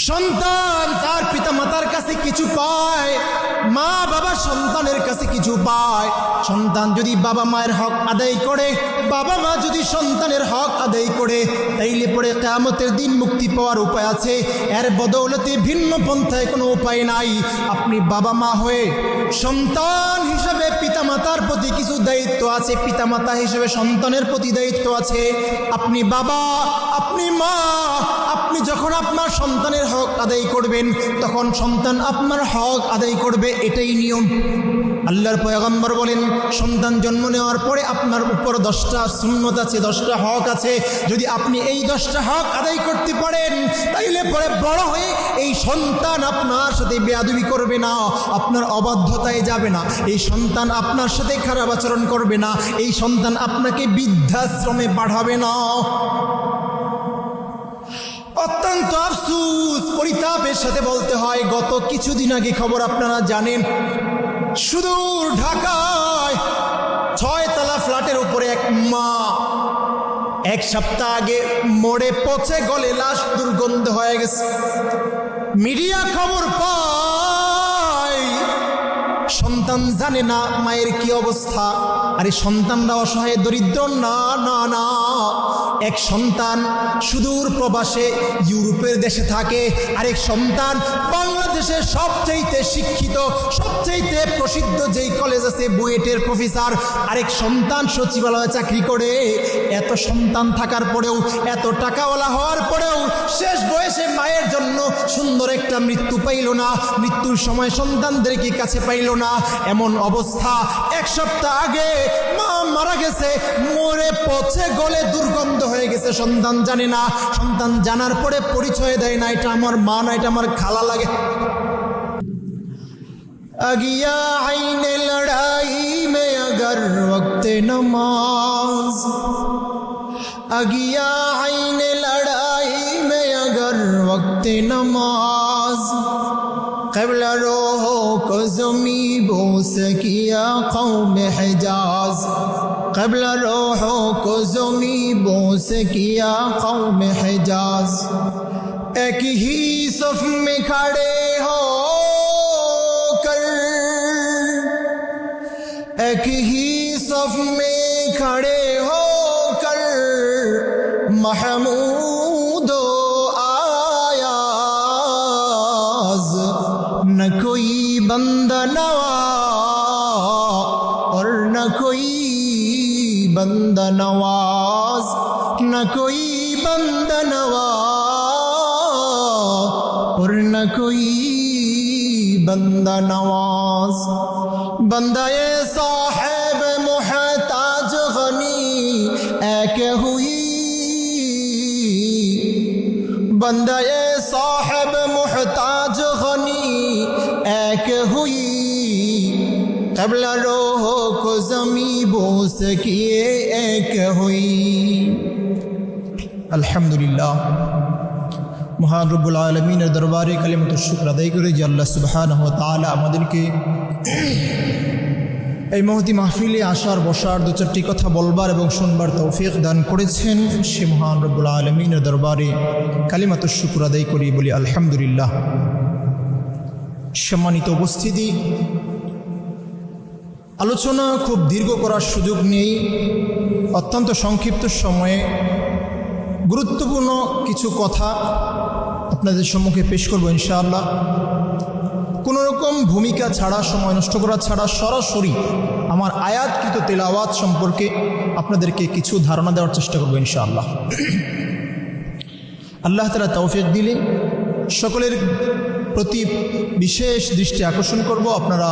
সন্তান তার পিতামাতার কাছে কিছু পায়, মা বাবা সন্তানের কাছে কিছু পায়। সন্তান যদি বাবা মায়ের হক আদায় করে, বাবা মা যদি সন্তানের হক আদায় করে, তাইলে পরে কিয়ামতের দিন মুক্তি পাওয়ার উপায় আছে। এর বদৌলতে ভিন্ন পন্থায় কোনো উপায় নাই। আপনি বাবা মা হয়ে সন্তান হিসাবে পিতামাতার প্রতি কিছু দায়িত্ব আছে, পিতামাতা হিসেবে সন্তানের প্রতি দায়িত্ব আছে। আপনি বাবা, আপনি মা, আপনি যখন আপনার সন্তানের হক আদায় করবেন, তখন সন্তান আপনার হক আদায় করবে, এটাই নিয়ম। আল্লাহর পয়গম্বর বলেন, সন্তান জন্ম নেওয়ার পরে আপনার উপর 10টা সুন্নত আছে, 10টা হক আছে। যদি আপনি এই 10টা হক আদায় করতে পারেন, তাইলে পরে বড় হয়ে এই সন্তান আপনার সাথে বেয়াদবি করবে না, আপনার অবাধ্যতায় যাবে না, এই সন্তান আপনার সাথে খারাপ আচরণ করবে না, এই সন্তান আপনাকে বৃদ্ধাশ্রমে পাঠাবে না। অত্যন্ত আফসোস, পরিতাপের সাথে বলতে হয়, গত কিছুদিন আগে খবর আপনারা জানেন, সুদূর ঢাকায় 6 তলা ফ্ল্যাটের উপরে এক মা 1 সপ্তাহ আগে মরে পচে গলে লাশ দুর্গন্ধ হয়ে গেছে। মিডিয়া খবর পায়, সন্তান জানে না মায়ের কি অবস্থা। আরে সন্তানরা অসহায় দরিদ্র না, না না, এক সন্তান সুদূর প্রবাসে ইউরোপের দেশে থাকে, আরেক সন্তান বাংলাদেশের সবচেয়ে শিক্ষিত, সবচেয়ে প্রসিদ্ধ যেই কলেজ আছে বুয়েটের প্রফেসর, আরেক সন্তান সচিবালয়ে চাকরি করে। এত সন্তান থাকার পরেও, এত টাকাওয়ালা হওয়ার পরেও শেষ বয়সে মায়ের জন্য সুন্দর একটা মৃত্যু পাইল না, মৃত্যুর সময় সন্তানদেরকে কাছে পাইল না। এমন অবস্থা, 1 সপ্তাহ আগে মা মারা গেছে, মরে পচে গলে দুর্গন্ধ হয়ে গেছে। সন্তান জানে না, সন্তান জানার পরে পরিচয় দেয় না, এটা আমার মা না, এটা আমার খালা লাগে। अगिया आईन लड़ाई में अगर वक्त नमाज, अगिया आईन लड़ाई में अगर वक्त नमाज, क़िबला रोहो को ज़मी बोस किया कौम हिजाज, क़िबला रोहो को ज़मी बोस किया कौम हिजाज। एक ही सफ में खड़े हो कर, एक ही सफ में खड़े हो कर, महमूद आयाज, न कोई बंदा नवा और न कोई बंदा नवाज, न कोई बंदा नवाज और न कोई बंदा नवाज। बंदा ये साहिब मुहताज गनी एक हुई, बंदा ये साहिब मुहताज गनी एक हुई, क़िबला रोहो को ज़मी बोस किए एक हुई। अल्हम्दुलिल्लाह, মহান রব্বুল আলামিনের দরবারে কালিমাতুশ শুকর আদায় করে যে আল্লাহ সুবহানাহু ওয়া তাআলা আমাদেরকে এই মহতি মাহফিলে আসার, বসার, 2-4টি কথা বলবার এবং শুনবার তৌফিক দান করেছেন, সে মহান রব্বুল আলামিনের দরবারে কালিমাতুশ শুকর আদায় করি, বলি আলহামদুলিল্লাহ। সম্মানিত উপস্থিতি, আলোচনা খুব দীর্ঘ করার সুযোগ নেই, অত্যন্ত সংক্ষিপ্ত সময়ে গুরুত্বপূর্ণ কিছু কথা আপনাদের সম্মুখে পেশ করব ইনশাআল্লাহ। কোনো রকম ভূমিকা ছাড়া, সময় নষ্ট করা ছাড়া সরাসরি আমার আয়াতকৃত তেলাওয়াত সম্পর্কে আপনাদেরকে কিছু ধারণা দেওয়ার চেষ্টা করব ইনশাআল্লাহ। আল্লাহ তাআলা তৌফিক দিলে সকলের প্রতি বিশেষ দৃষ্টি আকর্ষণ করব। আপনারা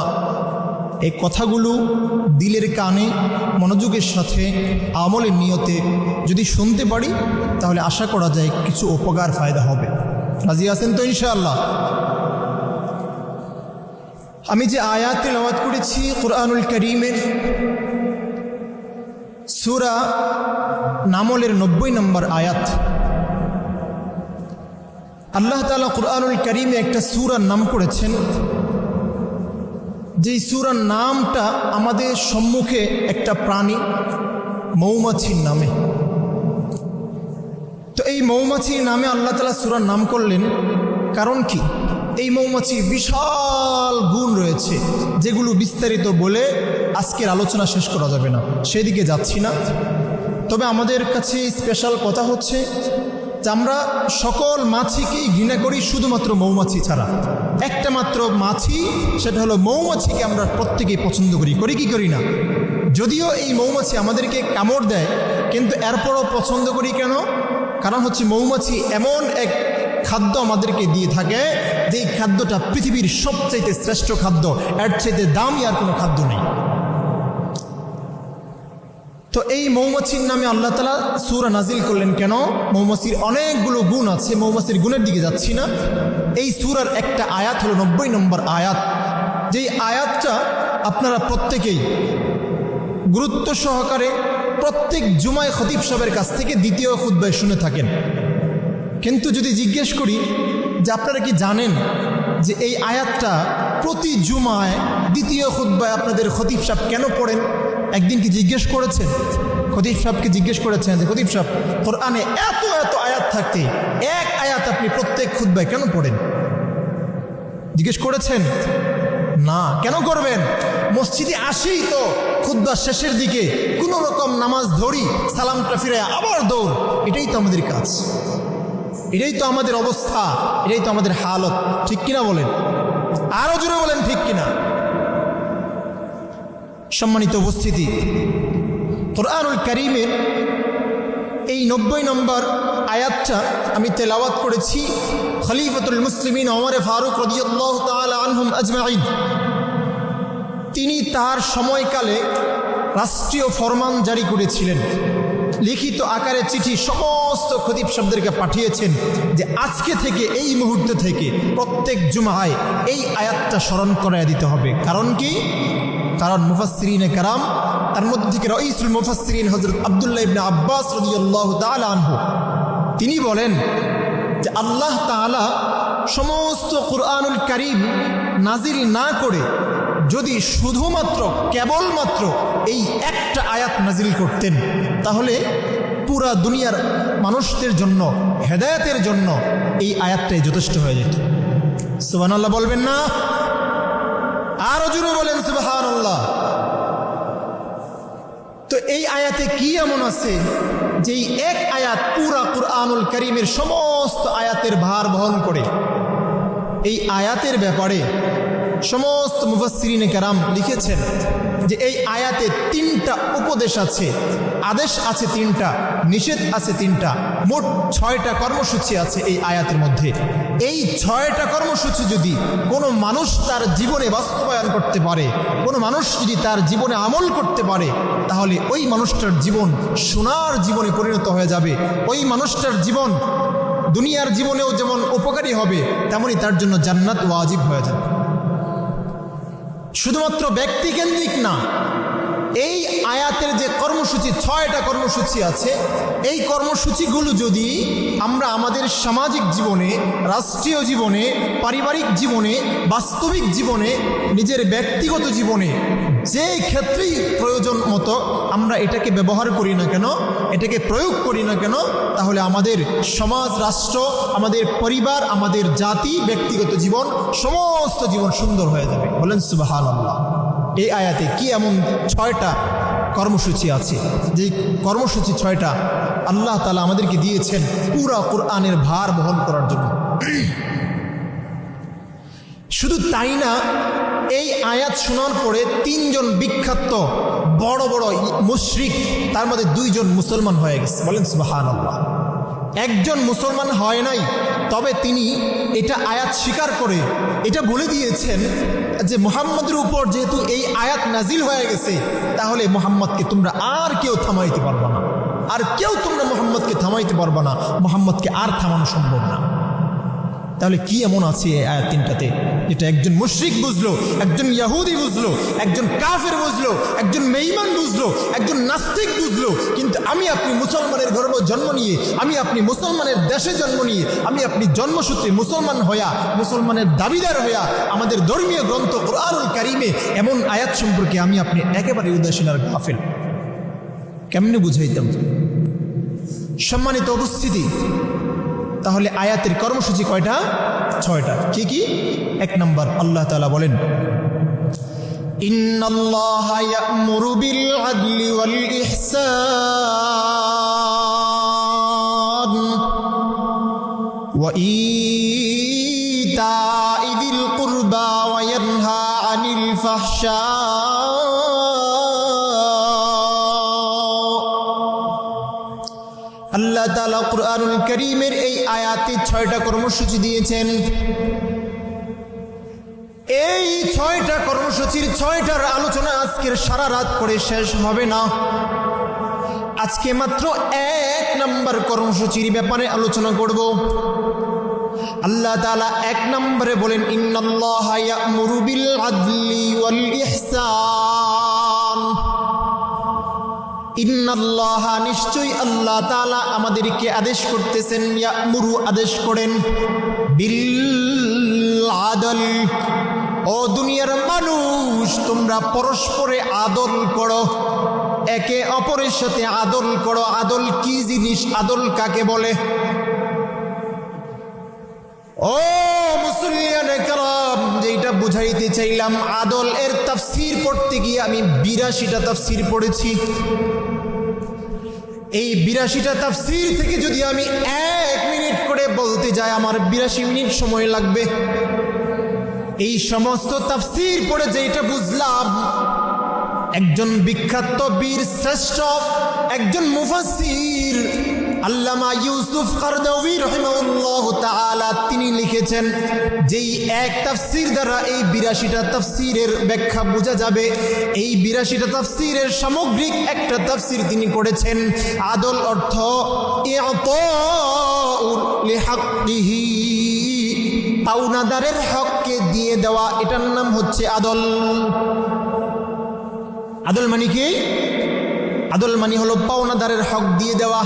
এই কথাগুলো দিলের কানে মনোযোগের সাথে আমলের নিয়তে যদি শুনতে পারি, তাহলে আশা করা যায় কিছু উপকার ফায়দা হবে। রাজি আছেন তো ইনশাআল্লাহ? আমি যে আয়াত তেলাওয়াত করেছি কুরআনুল কারীমের সূরা নামলের 90 নম্বর আয়াত। আল্লাহ তাআলা কুরআনুল কারীমে একটা সূরার নাম করেছেন, যেই সূরার নামটা আমাদের সম্মুখে একটা প্রাণী মৌমাছির নামে। তো এই মৌমাছির নামে আল্লাহ তাআলা সূরার নাম করলেন, কারণ কি? এই মৌমাছির বিশাল গুণ রয়েছে, যেগুলো বিস্তারিত বলে আজকের আলোচনা শেষ করা যাবে না, সেদিকে যাচ্ছি না। তবে আমাদের কাছে স্পেশাল কথা হচ্ছে যে আমরা সকল মাছিকেই ঘৃণা করি, শুধুমাত্র মৌমাছি ছাড়া। একটা মাত্র মাছি, সেটা হলো মৌমাছিকে আমরা প্রত্যেকেই পছন্দ করি, করি কি করি না? যদিও এই মৌমাছি আমাদেরকে কামড় দেয়, কিন্তু এরপরও পছন্দ করি কেন? কারণ হচ্ছে মৌমাছি এমন এক খাদ্য আমাদেরকে দিয়ে থাকে, যে খাদ্যটা পৃথিবীর সবচাইতে শ্রেষ্ঠ খাদ্য, এর চাইতে দামি আর কোনো খাদ্য নেই। তো এই মৌমাছির নামে আল্লাহ তাআলা সূরা নাজিল করলেন কেন? মৌমাছির অনেকগুলো গুণ আছে, মৌমাছির গুণের দিকে যাচ্ছি না। এই সূরার একটা আয়াত হলো 90 নম্বর আয়াত, যেই আয়াতটা আপনারা প্রত্যেকেই গুরুত্ব সহকারে প্রত্যেক জুমায় খতিব সাহেবের কাছ থেকে দ্বিতীয় খুতবায় শুনে থাকেন। কিন্তু যদি জিজ্ঞেস করি যে আপনারা কি জানেন যে এই আয়াতটা প্রতি জুমায় দ্বিতীয় খুতবায় আপনাদের খতিব সাহেব কেন পড়েন? একদিন কি জিজ্ঞেস করেছেন? খতিব সাহেবকে জিজ্ঞেস করেছেন যে খতিব সাহেব, কোরআনে এত এত আয়াত থাকতে এক আয়াত আপনি প্রত্যেক খুতবায় কেন পড়েন? জিজ্ঞেস করেছেন? না। কেন করবেন? মসজিদে আসেই তো খুতবার শেষের দিকে কোনো রকম নামাজ ধরি, সালামটা ফিরে আবার দৌড়, এটাই তো আমাদের কাজ, এটাই তো আমাদের অবস্থা, এটাই তো আমাদের হালত, ঠিক কিনা বলেন? আরো জোরে বলেন ঠিক কিনা? সম্মানিত উপস্থিতি, কোরআনুল কারীমের এই 90 নম্বর আয়াতটা আমি তেলাওয়াত করেছি খলিফাতুল মুসলিমিন ওমর ফারুক রাদিয়াল্লাহু তাআলা আনহুম আজমাইন। তিনি তার সময়কালে রাষ্ট্রীয় ফরমান জারি করেছিলেন, লিখিত আকারে চিঠি সমস্ত খতিব সাহেবদেরকে পাঠিয়েছেন যে আজকে থেকে, এই মুহূর্ত থেকে প্রত্যেক জুমায় এই আয়াতটা স্মরণ করায় দিতে হবে। কারণ কি? কারণ মুফাসসিরিনে কেরাম, তার মধ্যে থেকে রাইসুল মুফাসসিরিন হযরত আব্দুল্লাহ ইবনে আব্বাস রাদিয়াল্লাহু তাআলা আনহু, তিনি বলেন যে আল্লাহ তাআলা সমস্ত কুরআনুল কারীম নাজিল না করে যদি শুধুমাত্র কেবলমাত্র এই একটা আয়াত নাজিল করতেন, তাহলে পুরা দুনিয়ার মানুষদের জন্য, হেদায়েতের জন্য এই আয়াতটাই যথেষ্ট হয়ে যেত। সুবহানাল্লাহ বলবেন না? আরো জোরে বলেন সুবহানাল্লাহ। তো এই আয়াতে কি এমন আছে যে এই এক আয়াত পুরা কুরআনুল কারীমের সমস্ত আয়াতের ভার বহন করে? এই আয়াতের ব্যাপারে সমস্ত মুফাসসিরিনে কেরাম লিখেছেন যে এই আয়াতে 3টা উপদেশ আছে, আদেশ আছে 3টা, নিষেধ আছে 3টা, মোট 6টা কর্মসূচি আছে এই আয়াতের মধ্যে। এই 6টা কর্মসূচি যদি কোনো মানুষ তার জীবনে বাস্তবায়ন করতে পারে, কোনো মানুষ যদি তার জীবনে আমল করতে পারে, তাহলে ওই মানুষটার জীবন সোনার জীবনে পরিণত হয়ে যাবে। ওই মানুষটার জীবন দুনিয়ার জীবনেও যেমন উপকারী হবে, তেমনি তার জন্য জান্নাত ওয়াজিব হয়ে যাবে। শুধুমাত্র ব্যক্তিকেন্দ্রিক না, এই আয়াতের যে কর্মসূচি, 6টা কর্মসূচি আছে, এই কর্মসূচিগুলো যদি আমরা আমাদের সামাজিক জীবনে, রাষ্ট্রীয় জীবনে, পারিবারিক জীবনে, বাস্তবিক জীবনে, নিজের ব্যক্তিগত জীবনে, যে ক্ষেত্রেই প্রয়োজন মতো আমরা এটাকে ব্যবহার করি না কেন, এটাকে প্রয়োগ করি না কেন, তাহলে আমাদের সমাজ, রাষ্ট্র, আমাদের পরিবার, আমাদের জাতি, ব্যক্তিগত জীবন, সমস্ত জীবন সুন্দর হয়ে যাবে। বলেন সুবহানাল্লাহ। এই আয়াতে কি এমন 6টা কর্মসূচি আছে, যে কর্মসূচি 6টা আল্লাহ তাআলা আমাদেরকে দিয়েছেন পুরা কুরআনের ভার বহন করার জন্য। শুধু তাই না, এই আয়াত শোনার পরে 3জন বিখ্যাত বড় বড় মুশরিক, তার মধ্যে 2জন মুসলমান হয়ে গেছে। বলেন সুবহানাল্লাহ। একজন মুসলমান হয় নাই, তবে তিনি এটা আয়াত স্বীকার করে এটা বলে দিয়েছেন যে মুহাম্মদের উপর যেহেতু এই আয়াত নাজিল হয়ে গেছে, তাহলে মুহাম্মদকে তোমরা আর কেউ থামাইতে পারবে না, আর কেউ তোমরা মুহাম্মদকে থামাইতে পারবে না, মুহাম্মদকে আর থামানো সম্ভব না। তাহলে কি এমন আছে এই আয়াত 3টাতে যেটা একজন মুশরিক বুঝলো, একজন ইহুদি বুঝলো, একজন কাফের বুঝলো, একজন বেঈমান বুঝলো, একজন নাস্তিক বুঝলো, কিন্তু আমি আপনি মুসলমানের গর্ভে জন্ম নিয়ে, আমি আপনি মুসলমানের দেশে জন্ম নিয়ে, আমি আপনি জন্মসূত্রে মুসলমান হইয়া, মুসলমানের দাবিদার হইয়া, আমাদের ধর্মীয় গ্রন্থ কুরআনুল কারীমে এমন আয়াত সম্পর্কে আমি আপনি একেবারে উদাসীন আর গাফেল। কেমনে বুঝাইতাম? সম্মানিত উপস্থিতি, তাহলে আয়াতের কর্মসূচি কয়টা? ছয়টা। কি কি? 1 নম্বর, আল্লাহ তাআলা বলেন ইন্নাল্লাহা ইয়া'মুরু বিল আদলি ওয়াল ইহসান ওয়া ইতা'i যিল কুরবা ওয়া ইয়ানহা আনিল ফাহশা। আল্লাহ তাআলা কুরআনুল কারীমের এই আয়াতে 6টা কর্মসূচি দিয়েছেন। এই 6টা কর্মসূচির 6টার আলোচনা আজকের সারা রাত করে শেষ হবে না। আজকে মাত্র 1 নম্বর কর্মসূচির ব্যাপারে আলোচনা করব। আল্লাহ তাআলা 1 নম্বরে বলেন ইন্নাল্লাহা ইয়া'মুরু বিল আদলি ওয়াল ইহসান। ইন্নাল্লাহা নিশ্চয়ই আল্লাহ তাআলা আমাদেরকে আদেশ করতেছেন, ইয়া'মুরু আদেশ করেন, বিল আদল, ও দুনিয়ার মানুষ তোমরা পরস্পরে আদল করো, একে অপরের সাথে আদল করো। আদল কি জিনিস? আদল কাকে বলে? ও মুসলিয়ানে কেরাম, যেটা বুঝাইতে চাইলাম, আদল এর তাফসীর পড়তে গিয়ে আমি 82টা তাফসীর পড়েছি। এই 82টা তাফসীর থেকে যদি আমি 1 মিনিট করে বলতে যাই আমার 82 মিনিট সময় লাগবে। এই সমস্ত তাফসীর পড়ে যেটা বুঝলাম, একজন বিখ্যাত বীর শ্রেষ্ঠ একজন মুফাসসির আল্লামা ইউসুফ কারদাওয়ী রাহিমাহুল্লাহ তাআলা তিনি লিখেছেন, যেই এক তাফসীর দ্বারা এই 82টা তাফসীরের ব্যাখ্যা বোঝা যাবে। এই 82টা তাফসীরের সামগ্রিক একটা তাফসীর তিনি করেছেন। আদল অর্থ ইআতাউ লিহাক্কিহি, পাওনাদারের হককে দিয়ে দেওয়া, এটার নাম হচ্ছে আদল। আদল মানে কি? আদল মানে হলো পাওনাদারের হক দিয়ে দেওয়া।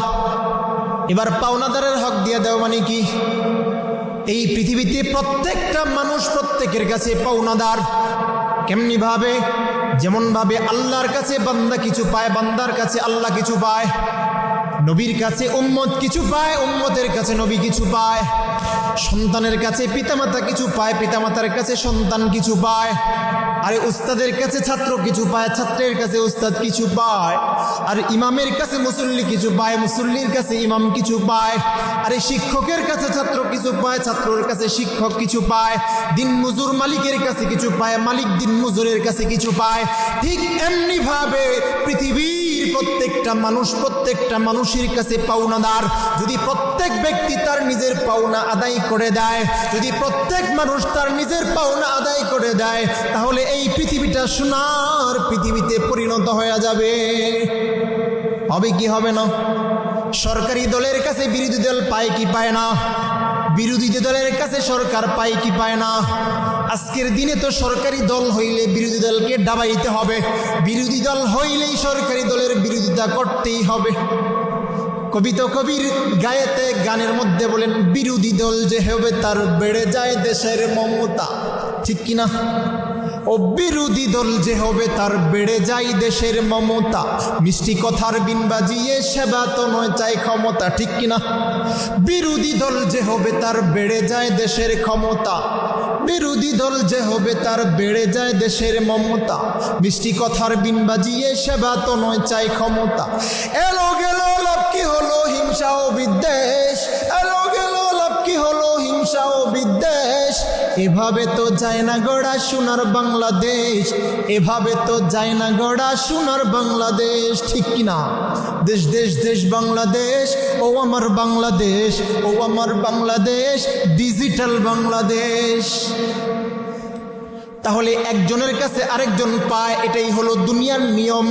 এবার পাওনাদারের হক দিয়ে দেওয়া মানে কি? এই পৃথিবীতে প্রত্যেকটা মানুষ প্রত্যেকের কাছে পাওনাদার। কেমনি ভাবে? যেমন ভাবে আল্লাহর কাছে বান্দা কিছু পায়, বান্দার কাছে আল্লাহ কিছু পায়। নবীর কাছে উম্মত কিছু পায়, উম্মতের কাছে নবী কিছু পায়। সন্তানের কাছে পিতামাতা কিছু পায়, পিতামাতার কাছে সন্তান কিছু পায়। আরে উস্তাদের কাছে ছাত্র কিছু পায়, ছাত্রের কাছে উস্তাদ কিছু পায়। আর ইমামের কাছে মুসল্লি কিছু পায়, মুসল্লির কাছে ইমাম কিছু পায়। আরে শিক্ষকের কাছে ছাত্র কিছু পায়, ছাত্রের কাছে শিক্ষক কিছু পায়। দিন মজুর মালিকের কাছে কিছু পায়, মালিক দিন মজুরের কাছে কিছু পায়। ঠিক এমনি ভাবে পৃথিবীর প্রত্যেকটা মানুষের কাছে পাওনাদার। যদি প্রত্যেক ব্যক্তি তার নিজের পাওনা আদায় করে দেয়, যদি প্রত্যেক মানুষ তার নিজের পাওনা আদায় করে দেয়, তাহলে এই পৃথিবীটা সোনার পৃথিবীতে পরিণত হয়ে যাবে। হবে কি হবে না? সরকারি দলের কাছে বিরোধী দল পায় কি পায় না? বিরোধী দলের কাছে সরকার পায় কি পায় না? আজকের দিনে তো সরকারি দল হইলে বিরোধী দলকে ডাবাইতে হবে, বিরোধী দল হইলেই সরকারি দলের বিরোধিতা করতেই হবে। কবি তো কবির গায়েতে গানের মধ্যে বলেন, বিরোধী দল যে হবে তার বেড়ে যায় দেশের মমতা। ঠিক কিনা? ও বিরোধী দল যে হবে তার বেড়ে যায় দেশের মমতা। মিষ্টি কথার বিন বাজিয়ে সেবা তো নয় চাই ক্ষমতা। ঠিক কিনা? বিরোধী দল যে হবে তার বেড়ে যায় দেশের ক্ষমতা, বিরোধী দল যে হবে তার বেড়ে যায় দেশের মমতা। মিষ্টি কথার বিন বাজিয়ে সেবা তো নয় চাই ক্ষমতা। এলো গেল লাভ কি হলো হিংসা ও বিদ্বেষ, এলো গেল লাভ কি হলো হিংসা ও বিদ্বেষ। এভাবে তো যায় না গড়া সোনার বাংলাদেশ, এভাবে তো যায় না গড়া সোনার বাংলাদেশ। ঠিক কিনা? দেশ দেশ দেশ বাংলাদেশ, ও আমার বাংলাদেশ, ও আমার বাংলাদেশ, ডিজিটাল বাংলাদেশ। তাহলে একজনের কাছে আরেকজন পায়, এটাই হলো দুনিয়ার নিয়ম।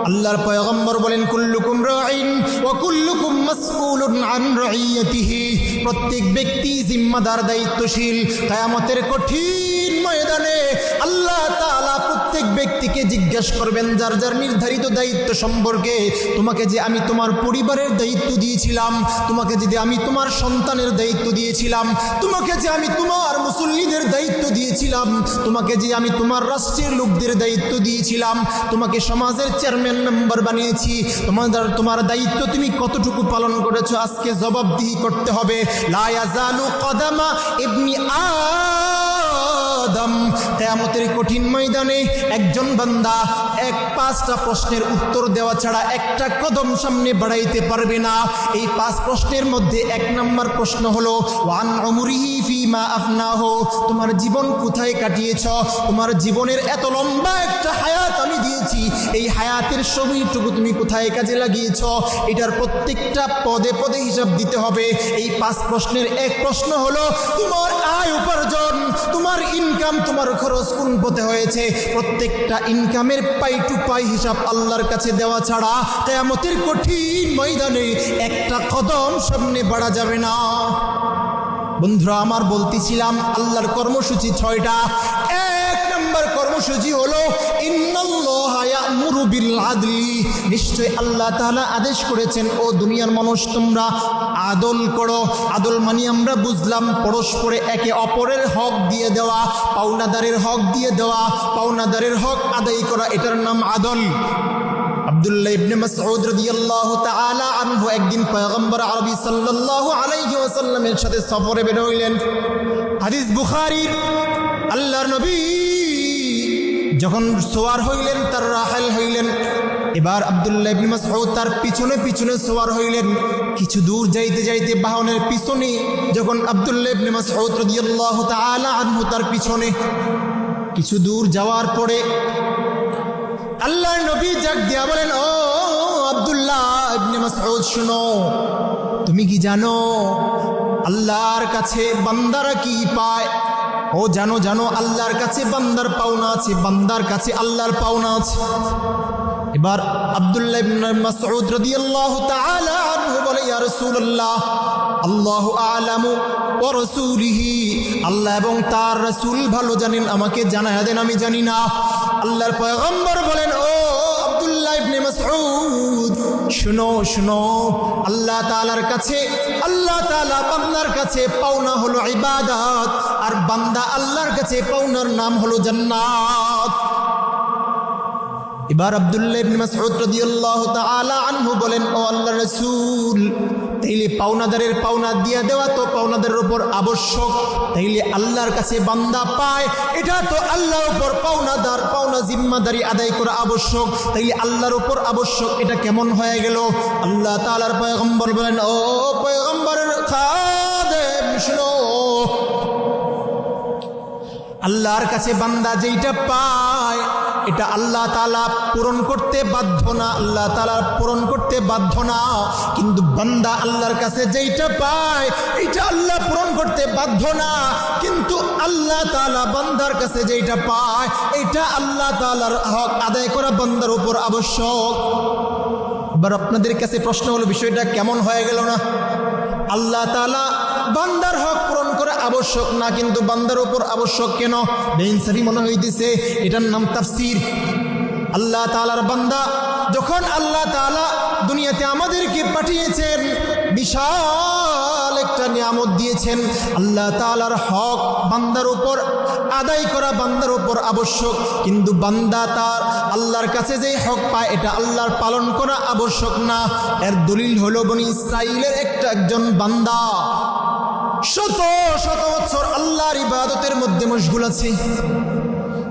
আল্লাহর পয়গম্বর বলেন, কুল্লুকুম রাইন ওয়া কুল্লুকুম মাসউলুন আন রাইয়াতিহি। প্রত্যেক ব্যক্তি জিম্মাদার, দায়িত্বশীল। কিয়ামতের কঠিন ময়দানে আল্লাহ তাআলা প্রত্যেক প্রত্যেক ব্যক্তিকে জিজ্ঞাসা করবেন যার যার নির্ধারিত দায়িত্ব সম্পর্কে। তোমাকে যে আমি তোমার পরিবারের দায়িত্ব দিয়েছিলাম, তোমাকে যদি আমি তোমার সন্তানের দায়িত্ব দিয়েছিলাম, তোমাকে যে আমি তোমার মুসল্লিদের দায়িত্ব দিয়েছিলাম, তোমাকে যে আমি তোমার রাষ্ট্রের লোকদের দায়িত্ব দিয়েছিলাম, তোমাকে সমাজের চেয়ারম্যান মেম্বার বানিয়েছি, তোমার দায়িত্ব তুমি কতটুকু পালন করেছো আজকে জবাবদিহি করতে হবে। লা ইয়াজালু কদামা ইবনি আদম, কিয়ামতের কঠিন ময়দানে একজন বান্দা 5টা প্রশ্নের উত্তর দেওয়া ছাড়া একটা কদম সামনে বাড়াইতে পারবে না। এই 5 প্রশ্নের মধ্যে 1 নম্বর প্রশ্ন হলো ওয়ান উমরিহি ফিমা আফনাহু, তোমার জীবন কোথায় কাটিয়েছ? তোমার জীবনের এত লম্বা একটা হায়াত আমি দিয়েছি, এই হায়াতের সময়টুকু তুমি কোথায় কাজে লাগিয়েছ? এটার প্রত্যেকটা পদে পদে হিসাব দিতে হবে। এই 5 প্রশ্নের 1 প্রশ্ন হলো তোমার আয় উপার্জন, তোমার ইনকাম, তোমার খরচ কোন পথে হয়েছে। প্রত্যেকটা ইনকামের পাই টু পাই হিসাব আল্লাহর কাছে দেওয়া ছাড়া কিয়ামতের কঠিন ময়দানে একটা কদম সামনে বাড়া যাবে না। বন্ধুরা আমার, বলতেছিলাম আল্লাহর কর্মসূচি 6টা। 1 নম্বর কর্মসূচি হলো ইন্নাল্লাহা ইয়া'মুরু বিল আদলি, নিশ্চয় আল্লাহ তাআলা আদেশ করেছেন ও দুনিয়ার মানুষ তোমরা আদল করো। আদল মানে আমরা বুঝলাম পরস্পরে একে অপরের হক দিয়ে দেওয়া, পাওনাদারের হক দিয়ে দেওয়া, পাওনাদারের হক আদায় করা, এটার নাম আদল। আব্দুল্লাহ ইবনে মাসউদ রাদিয়াল্লাহু তাআলা আনহু একদিন পয়গম্বর আরবি সাল্লাল্লাহু আলাইহি ওয়াসাল্লামের সাথে সফরে বের হইলেন। হাদিস বুখারীর। আল্লাহর নবী যখন সওয়ার হইলেন, তার রাহেল হইলেন, এবার আব্দুল্লাহ ইবনে মাসউদ তার পিছনে পিছনে সওয়ার হইলেন। কিছু দূর যাইতে যাইতে বাহনের পিছনে যখন আব্দুল্লাহ ইবনে মাসউদ রাদিয়াল্লাহু তাআলা আনহু তার পিছনে কিছু দূর যাওয়ার পরে আল্লাহর নবী ডাক দিয়া বলেন, ও আব্দুল্লাহ ইবনে মাসউদ, শুনো, তুমি কি জানো আল্লাহর কাছে বান্দারা কি পায়? ও জানো জানো, আল্লাহর কাছে বান্দার পাওনা আছে, বান্দার কাছে আল্লাহর পাওনা আছে। এবার আব্দুল্লাহ ইবনে মাসউদ রাদিয়াল্লাহু তাআলা আনহু বলে, ইয়া রাসূলুল্লাহ, আল্লাহু আ'লামু ওয়া রাসূলিহি, আল্লাহ এবং তার রাসূল ভালো জানেন, আমাকে জানায়া দেন, আমি জানি না। আল্লাহর পয়গম্বর বলেন, ও আব্দুল্লাহ ইবনে মাসউদ, শুনো শুনো, আল্লাহ তাআলার কাছে, আল্লাহ তাআলা বান্দার কাছে পাওনা হলো ইবাদত, আর বান্দা আল্লাহর কাছে পাওনার নাম হলো জান্নাত। এবার আব্দুল্লাহ ইবনে মাসউদ রাদিয়াল্লাহু তাআলা আনহু বলেন, ও আল্লাহর রাসূল, তাইলে পাওনাদারের পাওনা দিয়া দেওয়া তো পাওনাদারের উপর আবশ্যক, তাইলে আল্লাহর কাছে বান্দা পায়, এটা তো আল্লাহর উপর পাওনাদার পাওনা জিম্মাদারি আদায় করা আবশ্যক, তাইলে আল্লাহর উপর আবশ্যক, এটা কেমন হয়ে গেল? আল্লাহ তাআলার পয়গম্বর বলেন, ও পয়গম্বরের খাদেম, শুনো, আল্লাহর কাছে বান্দা যেইটা পায় এটা আল্লাহ তাআলা পূরণ করতে বাধ্য না, আল্লাহ তাআলা পূরণ করতে বাধ্য না, কিন্তু বান্দা আল্লাহর কাছে যেইটা পায় এটা আল্লাহ পূরণ করতে বাধ্য না, কিন্তু আল্লাহ তাআলা বান্দার কাছে যেইটা পায় এটা আল্লাহ তাআলার হক আদায় করা বান্দার উপর আবশ্যক। এবার আপনাদের কাছে প্রশ্ন হলো, বিষয়টা কেমন হয়ে গেল না? আল্লাহ তাআলা বান্দার হক পূরণ করা আবশ্যক না, কিন্তু বান্দার উপর আবশ্যক কেন? বেইনসাফি মনে হইতেছে। এটার নাম তাফসীর। আল্লাহ তাআলার বান্দা, যখন আল্লাহ তাআলা দুনিয়াতে আমাদেরকে পাঠিয়েছেন, বিশাল একটা নিয়ামত দিয়েছেন, আল্লাহ তাআলার হক বান্দার উপর আদায় করা বান্দার উপর আবশ্যক, কিন্তু বান্দা তার আল্লাহর কাছে যে হক পায় এটা আল্লাহর পালন করা আবশ্যক না। এর দলিল হলো বনি ইসরাইলের একজন বান্দা শত শত বছর আল্লাহর ইবাদতের মধ্যে মশগুল আছে,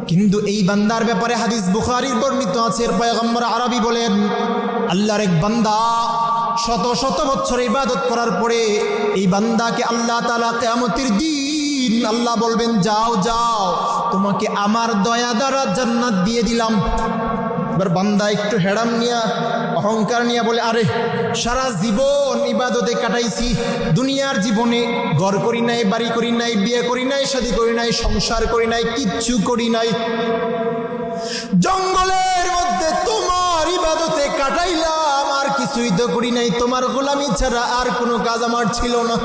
কিন্তু এই বান্দার ব্যাপারে হাদিস বুখারীর বর্ণিত আছে, পয়গম্বর আরবি বলেন, আল্লাহর এক বান্দা শত শত বছর ইবাদত করার পরে এই বান্দাকে আল্লাহ তাআলা কিয়ামতের দিন আল্লাহ বলবেন, যাও যাও, তোমাকে আমার দয়া দ্বারা জান্নাত দিয়ে দিলাম। এবার বান্দা একটু হেড়াম নিয়া, অহংকার নিয়া বলে, আরে সারা জীবন ইবাদতে কাটাইছি, দুনিয়ার জীবনে ঘর করি নাই, বাড়ি করি নাই, বিয়ে করি নাই, শাদী করি নাই, সংসার করি নাই, কিচ্ছু করি নাই, জঙ্গলের মধ্যে তোমার ইবাদতে কাটাইলাম, আর কিছুই তো করি নাই, তোমার গোলামি ছাড়া আর কোনো কাজ আমার ছিল না।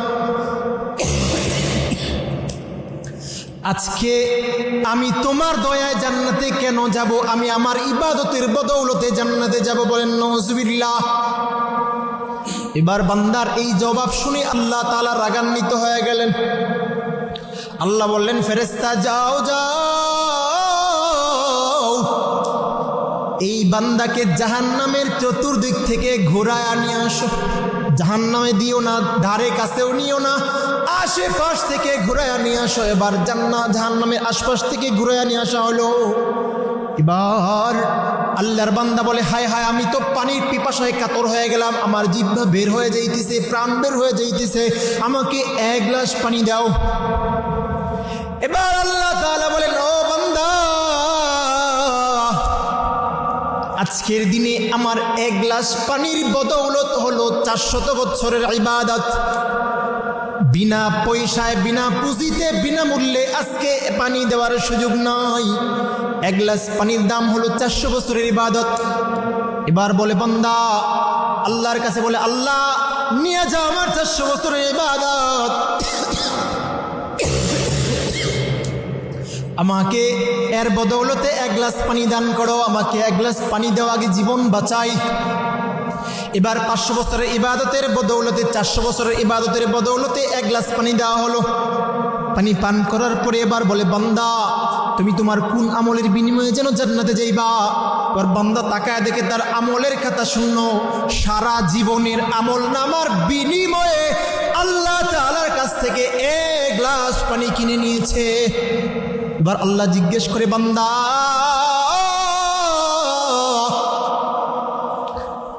আজকে আমি তোমার দয়ায় জান্নাতে কেন যাব? আমি আমার ইবাদতের বদৌলতে জান্নাতে যাব। বলেন নাউজুবিল্লাহ। এবার বান্দার এই জবাব শুনে আল্লাহ তাআলা রাগান্বিত হয়ে গেলেন। আল্লাহ বললেন, ফেরেশতা যাও যাও, এই বান্দাকে জাহান্নামের চতুর্দিক থেকে ঘোরায় নিয়ে আসো। জাহান্নামে দিও না, ধারে কাছেও নিও না, আশেপাশ থেকে ঘুরাইয়া নিয়ে আসো। এবার জাহান্নামের আশপাশ থেকে ঘুরাইয়া নিয়ে আসা হলো। এবার আল্লাহর বান্দা বলে, হায় হায়, আমি তো পানির পিপাসায় কাতর হয়ে গেলাম, আমার জিহ্বা বের হয়ে যাইতেছে, প্রাণ বের হয়ে যাইতেছে, আমাকে এক গ্লাস পানি দাও। এবার আল্লাহ তাআলা বলেন, ও বান্দা, আজকের দিনে আমার এক গ্লাস পানির বদৌলত হলো 400 বছরের ইবাদত। বিনা পয়সায়, বিনা পুঁজিতে, বিনা মূল্যে আজকে পানি দেওয়ার সুযোগ নাই। এক গ্লাস পানির দাম হলো 400 বছরের ইবাদত। এবার বলে বান্দা আল্লাহর কাছে, বলে, আল্লাহ নিয়ে যাও আমার 400 বছরের ইবাদত, আমাকে এর বদৌলতে এক গ্লাস পানি দান করো, আমাকে এক গ্লাস পানি দেওয়া, আগে জীবন বাঁচাই। এবার 500 বছরের ইবাদতের বদৌলতে, 400 বছরের ইবাদতের বদৌলতে এক গ্লাস পানি দেওয়া হলো। পানি পান করার পরে এবার বলে, বান্দা তুমি তোমার কোন আমলের বিনিময়ে যেন জান্নাতে যাইবা? এবার বান্দা তাকায় দেখে তার আমলের খাতা শূন্য। সারা জীবনের আমল নামার বিনিময়ে আল্লাহ তাআলার কাছ থেকে এক গ্লাস পানি কিনে নিয়েছে। এবার আল্লাহ জিজ্ঞেস করে, বান্দা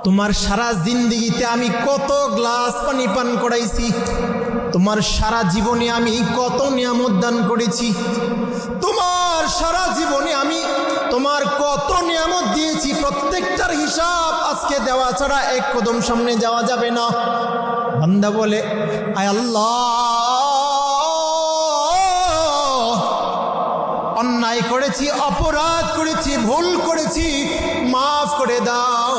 তোমার সারা জিন্দেগিতে আমি কত গ্লাস পানি পান করাইছি? তোমার সারা জীবনে আমি কত নিয়ামত দান করেছি? তোমার সারা জীবনে আমি তোমার কত নিয়ামত দিয়েছি? প্রত্যেকটার হিসাব আজকে দেওয়া ছাড়া এক কদম সামনে যাওয়া যাবে না। বান্দা বলে, আয় আল্লাহ, অন্যায় করেছি, অপরাধ করেছি, ভুল করেছি, মাফ করে দাও,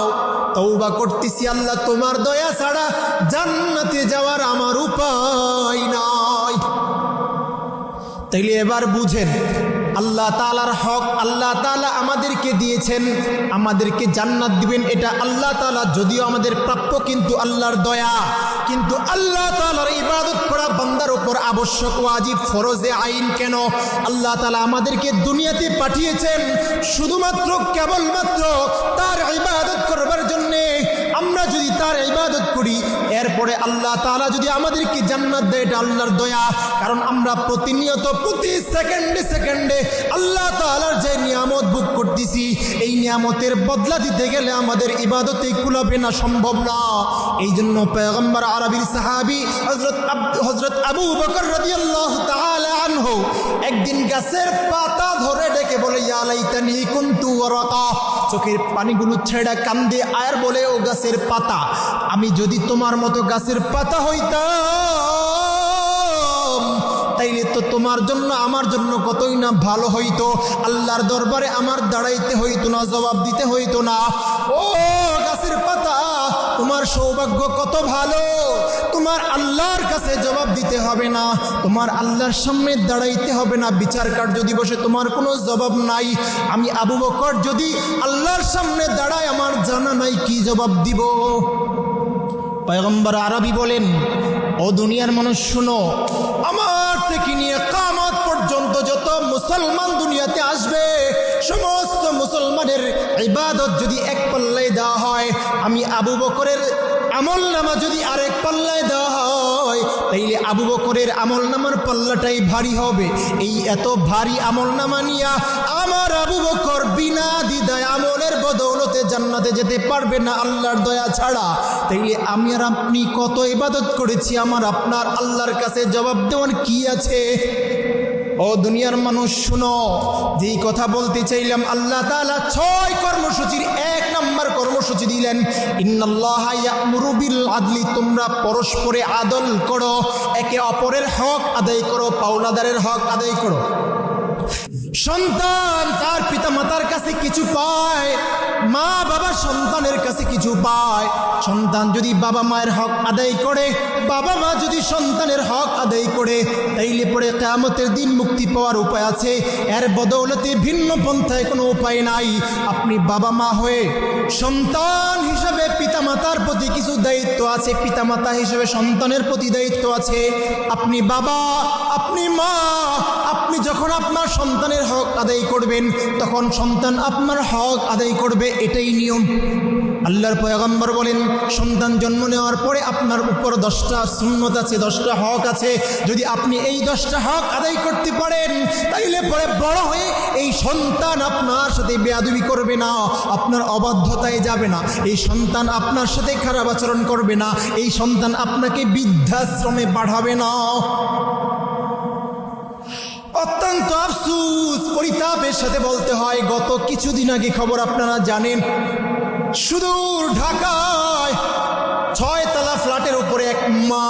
তওবা করতেছি আল্লাহ, তোমার দয়া ছাড়া জান্নাতে যাওয়ার আমার উপায় নাই। তাইলে এবার বুঝেন, আল্লাহ তাআলার হক আল্লাহ তাআলা আমাদেরকে দিয়েছেন, আমাদেরকে জান্নাত দিবেন, এটা আল্লাহ তাআলা যদিও আমাদের প্রাপ্য, কিন্তু আল্লাহর দয়া। কিন্তু আল্লাহ তাআলার ইবাদত করা বান্দার উপর আবশ্যক, ওয়াজিব, ফরজে আইন। কেন? আল্লাহ তাআলা আমাদেরকে দুনিয়াতে পাঠিয়েছেন শুধুমাত্র কেবলমাত্র তার ইবাদত করবার জন্যে। আমরা যদি তার ইবাদত করি, এরপরে আল্লাহ তাআলা যদি আমাদেরকে জান্নাত দেয়, এটা আল্লাহর দয়া। কারণ আমরা প্রতিনিয়ত, প্রতি সেকেন্ডে সেকেন্ডে আল্লাহ তাআলার যে নিয়ামত ভোগ করতেছি, এই নিয়ামতের বদলা দিতে গেলে আমাদের ইবাদতে কুলাবে না, সম্ভব না। এই জন্য পয়গম্বর আরবির সাহাবী হযরত আবু বকর রাদিয়াল্লাহু তাআলা আনহু একদিন গাছের পাতা ধরে ডেকে বলে, ইয়া লাইতানি কুনতু ওয়ারাকা, চোখের পানিগুলো ছেড়ে কান্দে আর বলে, ও গাছের পাতা, আমি যদি তোমার মতো গাছের পাতা হইতাম তাইলে তো তোমার জন্য আমার জন্য কতই না ভালো হইতো। আল্লাহর দরবারে আমার দাঁড়াইতে হইতো না, জবাব দিতে হইতো না। ও গাছের পাতা, তোমার সৌভাগ্য কত ভালো, তোমার আল্লাহর কাছে জবাব দিতে হবে না, তোমার আল্লাহর সামনে দাঁড়াইতে হবে না, বিচার কার্য দিবসে তোমার কোনো জবাব নাই। আমি আবু বকর যদি আল্লাহর সামনে দাঁড়াই, আমার জানা নাই কি জবাব দিব। পয়গম্বর আরবি বলেন, ও দুনিয়ার মানুষ শুনো, আমার থেকে নিয়ে কিয়ামত পর্যন্ত যত মুসলমান দুনিয়াতে আসবে, সমস্ত মুসলমানের ইবাদত যদি এক পাল্লায় দেওয়া হয়, আমি আবু বকরের আমলনামা যদি আরেক পাল্লায় দেওয়া হয়, তাইলে আবু বকরের আমলনামার পাল্লাটাই ভারী হবে। এই এত ভারী আমলনামা নিয়া আমার আবু বকর বিনা দ্বিধায় আমলের বদৌলতে জান্নাতে যেতে পারবে না আল্লাহর দয়া ছাড়া। তাইলে আমি আর আপনি কত ইবাদত করেছি, আমার আপনার আল্লাহর কাছে জবাব দেওয়ার কি আছে? ও দুনিয়ার মানুষ শুনো, যেই কথা বলতে চাইলাম, আল্লাহ তাআলা 6 কর্মসূচির 1 নম্বর কর্মসূচি দিলেন, ইন্নাল্লাহা ইয়া'মুরু বিল আদলি, তোমরা পরস্পরে আদল করো, একে অপরের হক আদায় করো, পাওনাদারের হক আদায় করো। সন্তান তার পিতা মাতার কাছে কিছু পায়, মা বাবা সন্তানের কাছে কিছু পায়, সন্তান যদি বাবা মায়ের হক আদায় করে, বাবা মা যদি সন্তানের হক আদায় করে, তাইলে পরে কিয়ামতের দিন মুক্তি পাওয়ার উপায় আছে। এর বদৌলতে ভিন্ন পন্থায় কোনো উপায় নাই। আপনি বাবা মা হয়ে সন্তান হিসাবে পিতামাতার প্রতি কিছু দায়িত্ব আছে, পিতামাতা হিসেবে সন্তানের প্রতি দায়িত্ব আছে। আপনি বাবা, আপনি মা, আপনি যখন আপনার সন্তানের হক আদায় করবেন তখন সন্তান আপনার হক আদায় করবে, এটাই নিয়ম। আল্লাহর পয়গম্বর বলেন, সন্তান জন্ম নেওয়ার পরে আপনার উপর 10টা সুন্নত আছে, 10টা হক আছে। যদি আপনি এই 10টা হক আদায় করতে পারেন, তাইলে পরে বড় হয়ে এই সন্তান আপনার সাথে বেয়াদবি করবে না, আপনার অবাধ্যতায় যাবে না, এই সন্তান আপনার সাথে খারাপ আচরণ করবে না, এই সন্তান আপনাকে বৃদ্ধাশ্রমে পাঠাবে না। অত্যন্ত আফসোস, পরিতাপের সাথে বলতে হয়, গত কিছুদিন আগে খবর আপনারা জানেন, সুদূর ঢাকায় 6 তলা ফ্ল্যাটের উপরে এক মা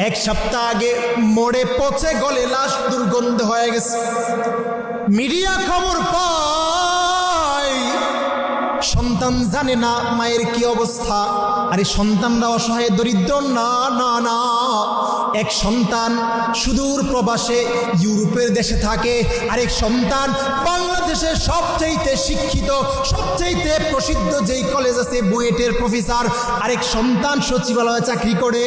1 সপ্তাহ আগে মরে পচে গলে লাশ দুর্গন্ধ হয়ে গেছে। মিডিয়া খবর পায়, সন্তান জানে না মায়ের কি অবস্থা। আরে সন্তানরা অসহায় দরিদ্র না, না না, এক সন্তান সুদূর প্রবাসে ইউরোপের দেশে থাকে, আরেক সন্তান বাংলাদেশের সবচেয়ে শিক্ষিত, সবচেয়ে প্রসিদ্ধ যেই কলেজ আছে বুয়েটের প্রফেসর, আরেক সন্তান সচিবালয়ে চাকরি করে।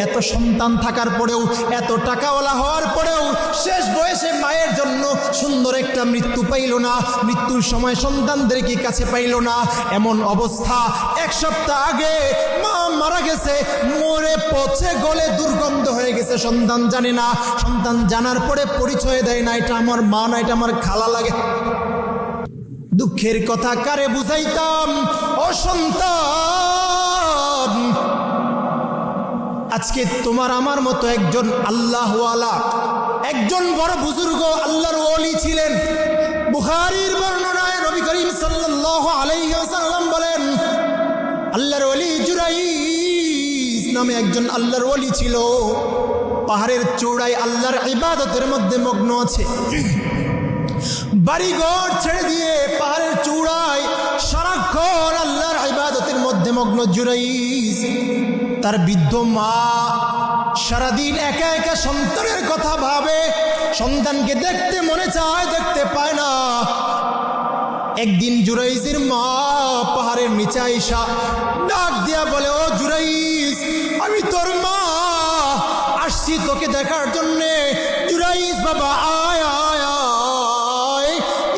এত সন্তান থাকার পরেও, এত টাকাওয়ালা হওয়ার পরেও শেষ বয়সে মায়ের জন্য সুন্দর একটা মৃত্যু পাইল না, মৃত্যুর সময় সন্তানদেরকে কাছে পাইল না। এমন অবস্থা 1 সপ্তাহ আগে মা মারা গেছে, মরে পচে গলে দুর্গন্ধ হয়ে গেছে। সন্তান জানে না, সন্তান জানার পরে পরিচয় দেয় না, এটা আমার মা না, এটা আমার খালা লাগে। দুঃখের কথা কারে বুঝাইতাম, ও সন্তান, আজকে তোমার আমার মতো একজন আল্লাহওয়ালা, একজন বড় বুজুর্গ আল্লাহর ওলি ছিলেন। বুখারীর বর্ণনায় নবী করিম সাল্লাল্লাহু আলাইহি ওয়াসাল্লাম বলেন, আল্লাহর ওলি জুরাইজ নামে একজন আল্লাহর ওলি ছিল। পাহাড়ের চূড়ায় আল্লাহর ইবাদতের মধ্যে মগ্ন আছে। বাড়িঘর ছেড়ে দিয়ে পাহাড়ের চূড়ায় সারাক্ষণ আল্লাহর ইবাদতের মধ্যে মগ্ন জুরাইজ। তার বৃদ্ধ মা সারাদিন একা একা সন্তানের কথা ভাবে, সন্তানকে দেখতে মনে চায়, দেখতে পায় না। একদিন জুরাইজের মা পাহাড়ের নিচে আইসা ডাক দিয়া বলে, ও জুরাইজ, আমি তোর মা, আসছি তোকে দেখার জন্যে। জুরাইজ বাবা, আয় আয় আয়,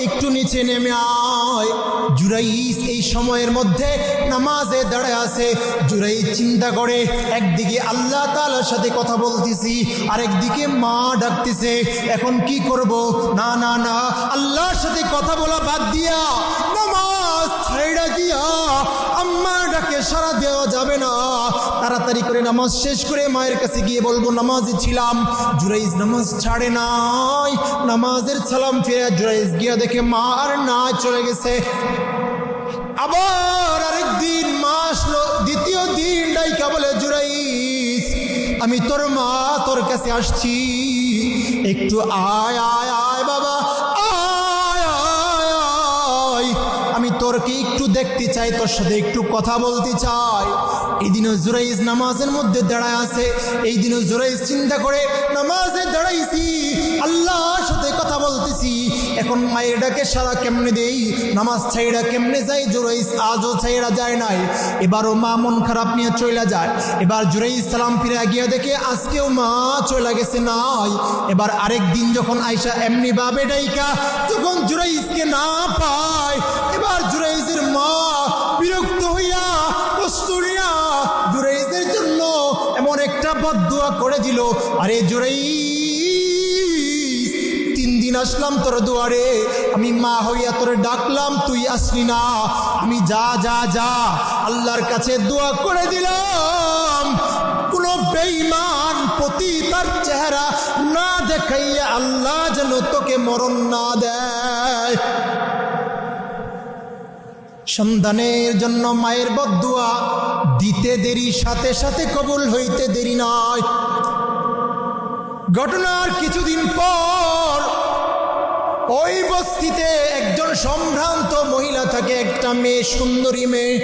একটু নিচে নেমে আয়। জুরাইজ এই সময়ের মধ্যে নামাজে দাঁড়ায় আছে। জুরাইজ চিন্তা করে, একদিকে আল্লাহ তাআলার সাথে কথা বলতেছি, আরেকদিকে মা ডাকতেছে, এখন কি করব? না না না, আল্লাহর সাথে কথা বলা বাদ দিয়া, নামাজ ছাইড়া দিয়া আম্মা ডাকে সাড়া দেওয়া যাবে না। তাড়াতাড়ি করে নামাজ শেষ করে মায়ের কাছে গিয়ে বলবো নামাজে ছিলাম। জুরাইজ নামাজ ছাড়ে নাই, নামাজের সালাম ফিরে জুরাইজ গিয়া দেখে মা আর না, চলে গেছে। আবার আরেকদিন মা আসলো, দ্বিতীয় দিন ডাইকা বলে, জুরাইজ, আমি তোর মা, তোর কাছে আসছি, একটু আয় আয় আয় বাবা, আয় আয় আয়, আমি তোরকে একটু দেখতে চাই, তোর সাথে একটু কথা বলতে চাই। এই দিনও জুরাইজ নামাজের মধ্যে দাঁড়ায় আছে। এই দিনও জুরাইজ চিন্তা করে, নামাজে দাঁড়াইছি, আল্লাহর সাথে কথা বলতেছি, এখন মায়ের ডাকে সারা কেমনে দেই, নামাজ ছাইড়া কেমনে যাই? জুরাইজ আজও ছাইড়া যায় নাই। এবারও মা মন খারাপ নিয়ে চলে যায়। এবার জুরাইজ সালাম ফিরে গিয়ে দেখে আজকেও মা চলে গেছে নাই। এবার আরেক দিন যখন আয়সা এমনি ভাবে ডাইকা, যখন জুরাইজকে না পায়, এবার জুরাইজের মা বিরক্ত হইয়া, কষ্ট নিয়া জুরাইজের জন্য এমন একটা বদদুয়া করে দিল, আরে জুরাইজ, 3 দিন আসলাম তোর দুয়ারে, আমি মা হইয়া তোরে ডাকলাম, তুই আসলি না, আমি যা যা যা আল্লাহর কাছে দোয়া করে দিলাম, কোন বেঈমান পতিতার চেহারা না দেখাইয়া আল্লাহ যেন তোকে মরণ না দেয়। সন্তানের জন্য মায়ের বদদুয়া দিতে দেরি, সাথে সাথে কবুল হইতে দেরি নয়। ঘটনার কিছুদিন পর ওই বস্তিতে একজন সম্ভ্রান্ত মহিলা থাকে, একটা মেয়ে, সুন্দরী মেয়ে।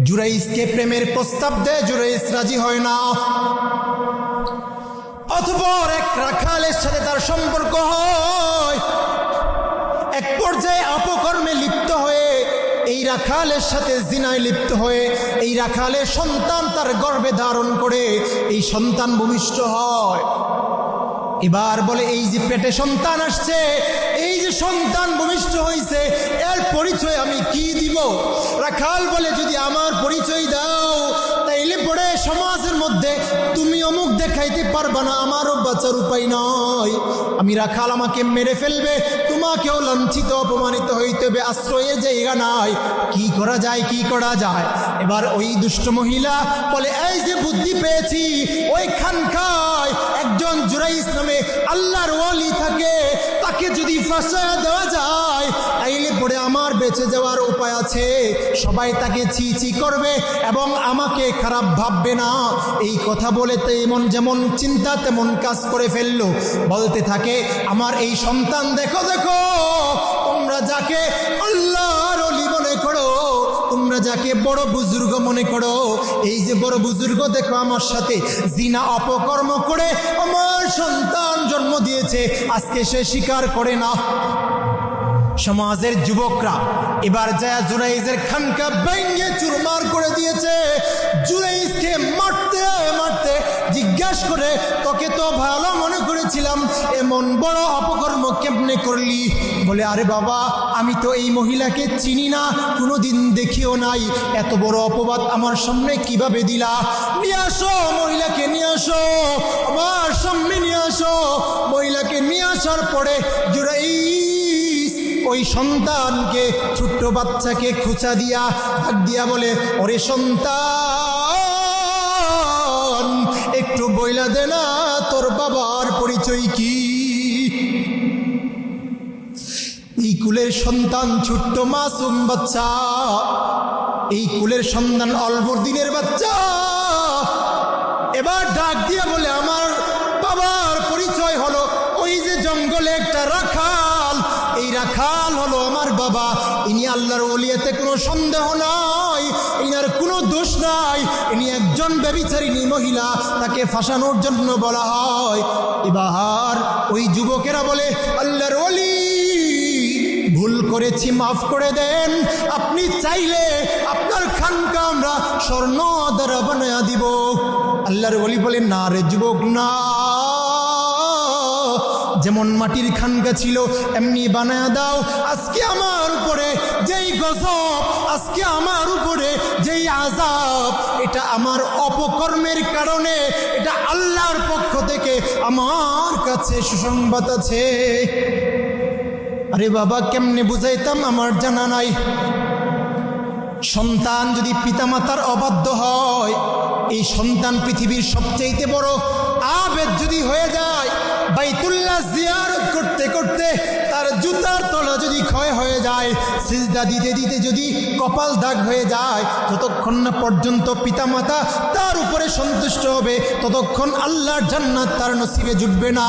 জুরাইজকে প্রেমের প্রস্তাব দেয়, জুরাইজ রাজি হয় না। অতঃপর এক রাখালের সাথে তার সম্পর্ক হয়। এক পর্যায়ে অপকর্মে লিপ্ত হয়ে এই রাখালের সাথে জিনায় লিপ্ত হয়ে এই রাখালের সন্তান তার গর্ভে ধারণ করে এই সন্তান ভূমিষ্ঠ হয়। এবার বলে, এই যে পেটে সন্তান আসছে, এই যে সন্তান ভূমিষ্ঠ হয়েছে, এর পরিচয় আমি কি দিব? রাখাল বলে, যদি আমার পরিচয় দাও তাইলে পরে সমাজের মধ্যে তুমি অমুক দেখাইতে পারবা না, আমারও বাঁচার উপায় নয়। আমি রাখাল, আমাকে মেরে ফেলবে, তোমাকেও লাঞ্ছিত অপমানিত হইতে হবে, আশ্রয়ের জায়গা নাই। কি করা যায়, কি করা যায়? এবার ওই দুষ্ট মহিলা বলে, এই যে বুদ্ধি পেয়েছি, ওই খানকায় একজন জুরাইজ নামে আল্লাহর ওয়ালি থাকে, তাকে যদি ফাঁসায়া দেওয়া যায় তাইলে পরে আমার বেঁচে যাওয়ার উপায় আছে। সবাই তাকে ছি ছি করবে এবং আমাকে খারাপ ভাববে না। এই কথা বলে তেমন যেমন চিন্তা তেমন কাজ করে ফেললো। বলতে থাকে, আমার এই সন্তান দেখো দেখো, তোমরা যাকে আল্লাহর ওলি মনে করো, তোমরা যাকে বড় বুজুর্গ মনে করো, এই যে বড় বুজুর্গ দেখো আমার সাথে জিনা অপকর্ম করে আমার সন্তান জন্ম দিয়েছে, আজকে সে স্বীকার করে না। সমাজের যুবকরা এবার যায় জুরাইজের খানকা ভেঙে চুরমার করে দিয়েছে। জুরাইজকে মারতে মারতে জিজ্ঞাসা করে, তোকে তো ভালো মনে করেছিলাম, এমন বড় অপকর্ম কেমনে করলি? বলে, আরে বাবা, আমি তো এই মহিলাকে চিনি না, কোনোদিন দেখিও নাই, এত বড় অপবাদ আমার সামনে কিভাবে দিলা? নিয়ে আসো মহিলাকে, নিয়ে আসো, আমার সামনে নিয়ে আসো। মহিলাকে নিয়ে আসার পরে জুরাইজ ওই সন্তানকে, ছোট্ট বাচ্চাকে খুঁচা দিয়া হাত দিয়া বলে, ওরে সন্তান, একটু বইলা দে না তোর বাবার পরিচয় কি? এই কুলের সন্তান ছোট্ট মাসুম বাচ্চা, এই কুলের সন্তান অল্প দিনের বাচ্চা এবার ডাক দিয়া বলে, আমার বাবার পরিচয় হলো ওই যে জঙ্গলে একটা রাখাল, এই রাখাল হলো আমার বাবা। ইনি আল্লাহর ওলিয়াতে কোনো সন্দেহ নাই, ইনার কোনো দোষ নাই, ইনি একজন ব্যভিচারিণী মহিলা, তাকে ফাঁসানোর জন্য বলা হয়। এবার ওই যুবকেরা বলে, আল্লাহর ওলি, ভুল করেছি, মাফ করে দেন, আপনি চাইলে আপনার খানকা আমরা স্বর্ণ দ্বারা বানায়া দিব। আল্লাহর ওলি বলে, না রে যুবক, না, যেমন মাটির খানকা ছিল এমনি বানায়া দাও। আজকে আমার উপরে যেই গজব, আজকে আমার উপরে যেই আযাব, এটা আমার অপকর্মের কারণে, এটা আল্লাহর পক্ষ থেকে আমার কাছে সুসংবাদ আছে। আরে বাবা, কেমনে বুঝাইতাম আমার জানা নাই। সন্তান যদি পিতামাতার অবাধ্য হয়, এই সন্তান পৃথিবীর সবচেয়ে বড় আবেদ যদি হয়ে যায়, বাইতুল্লাহ জিয়ারত করতে করতে তার জুতার তলা যদি ক্ষয় হয়ে যায়, সিজদা দিতে দিতে যদি কপাল দাগ হয়ে যায়, যতক্ষণ না পর্যন্ত পিতামাতা তার উপরে সন্তুষ্ট হবে, ততক্ষণ আল্লাহর জান্নাত তার নসিবে জুটবে না।